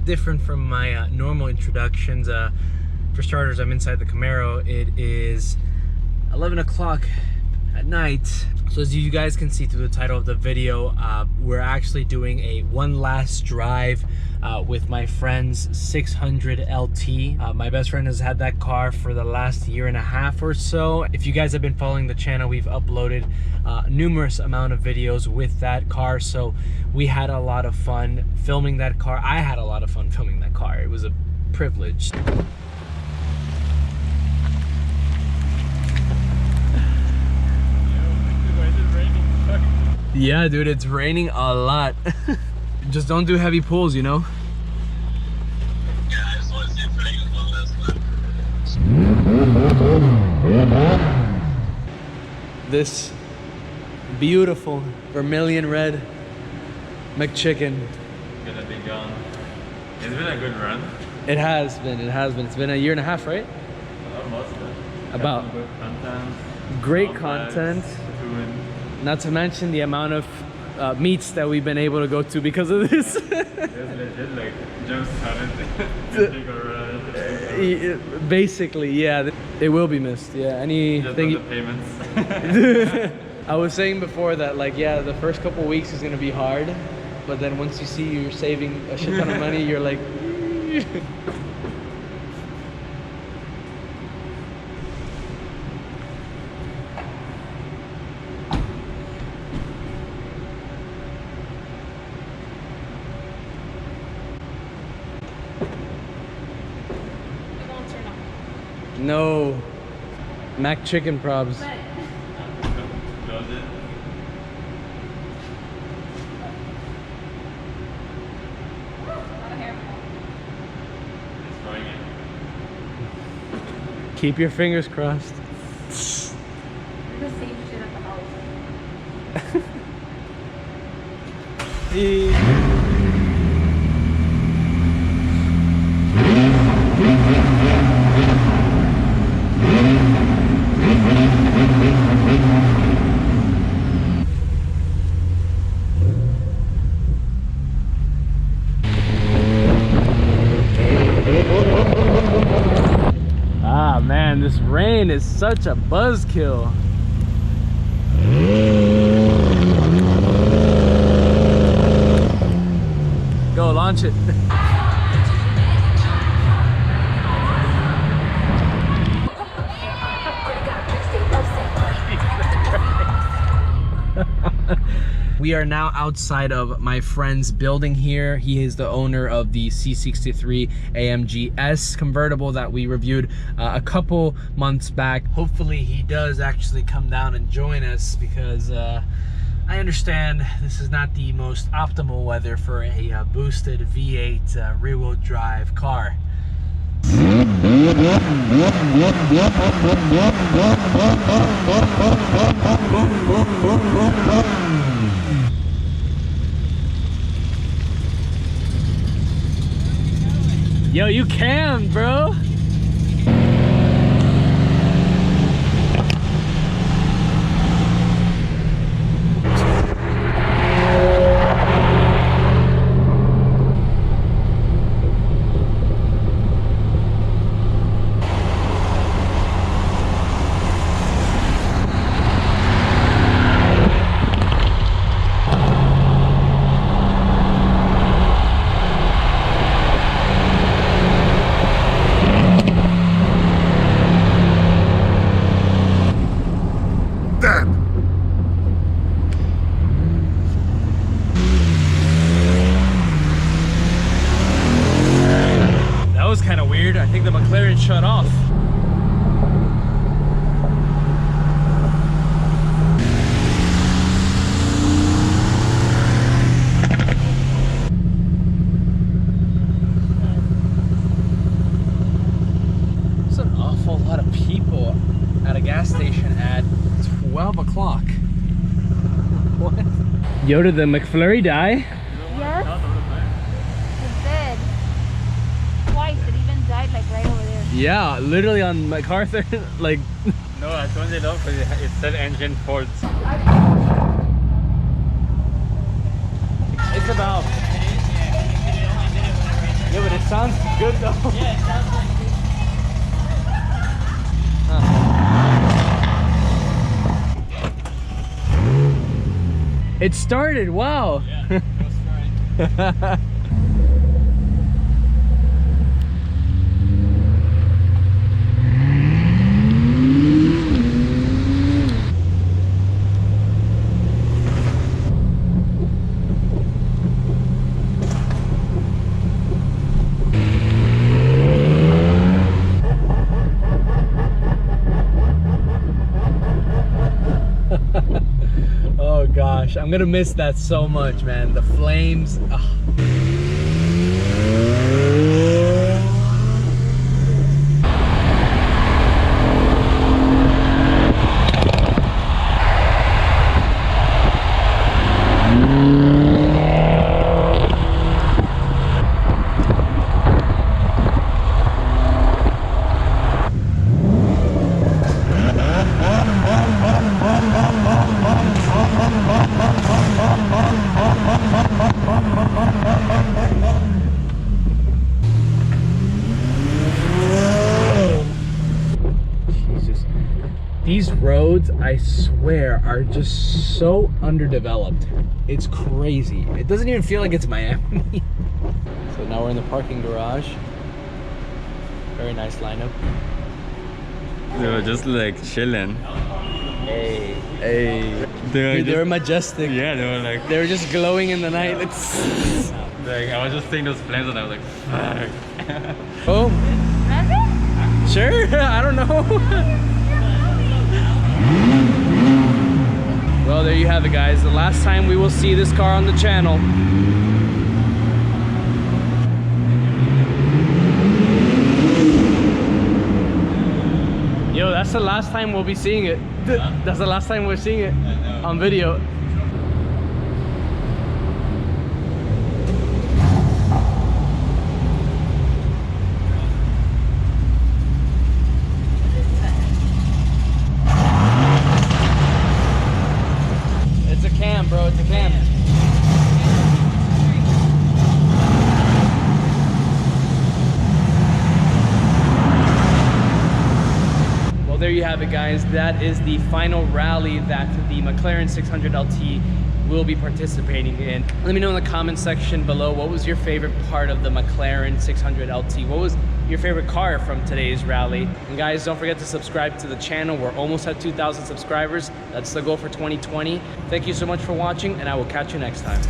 bit different from my normal introductions. For starters, I'm inside the Camaro. It is 11 o'clock at night. So as you guys can see through the title of the video, we're actually doing a one last drive with my friend's 600 LT. My best friend has had that car for the last year and a half or so. If you guys have been following the channel, we've uploaded numerous amount of videos with that car. So we had a lot of fun filming that car. I had a lot of fun filming that car. It was a privilege. Yeah, dude, it's raining a lot. Just don't do heavy pulls, you know? Yeah, I just want to see if it ain't one last one. This beautiful vermilion red McChicken. Gonna be gone. It's been a good run. It has been. It's been a year and a half, right? Almost. About. Good content. Great content. Not to mention the amount of meets that we've been able to go to because of this. It's legit like jump started. Basically, yeah. It will be missed. Yeah. Anything. Just the payments. I was saying before that, like, yeah, the first couple weeks is gonna be hard, but then once you see you're saving a shit ton of money, you're like. No, Mac chicken probs. Close it. Destroying it. Keep your fingers crossed. The same shit at the house. Ah man, this rain is such a buzzkill. Go launch it. We are now outside of my friend's building here. He is the owner of the C63 AMG S convertible that we reviewed a couple months back. Hopefully he does actually come down and join us because I understand this is not the most optimal weather for a boosted V8 rear-wheel drive car. Yo, you can, bro. I think the McLaren shut off. There's an awful lot of people at a gas station at 12 o'clock. What? Yo, did the McFlurry die? Yes. It did. Twice. It even died like right over there. Yeah, literally on MacArthur, like. No, I turned it off because it said engine fault. It's about. Yeah, sounds good though. Yeah, it sounds like It started, wow. Yeah, it was right. Oh gosh, I'm gonna miss that so much, man. The flames. These roads, I swear, are just so underdeveloped. It's crazy. It doesn't even feel like it's Miami. So now we're in the parking garage. Very nice lineup. They were just like chilling. Hey. Hey. Dude, they were majestic. Yeah, they were like. They were just glowing in the night. It's... Like I was just seeing those flames and I was like, fuck. Oh. Sure? I don't know. Well, there you have it, guys. The last time we will see this car on the channel. Yo, that's the last time we'll be seeing it. That's the last time we're seeing it on video. Bro, it's a cam. Well, there you have it, guys. That is the final rally that the McLaren 600 LT will be participating in. Let me know in the comment section below, what was your favorite part of the McLaren 600 LT? What was your favorite car from today's rally? And guys, don't forget to subscribe to the channel. We're almost at 2,000 subscribers. That's the goal for 2020. Thank you so much for watching, and I will catch you next time.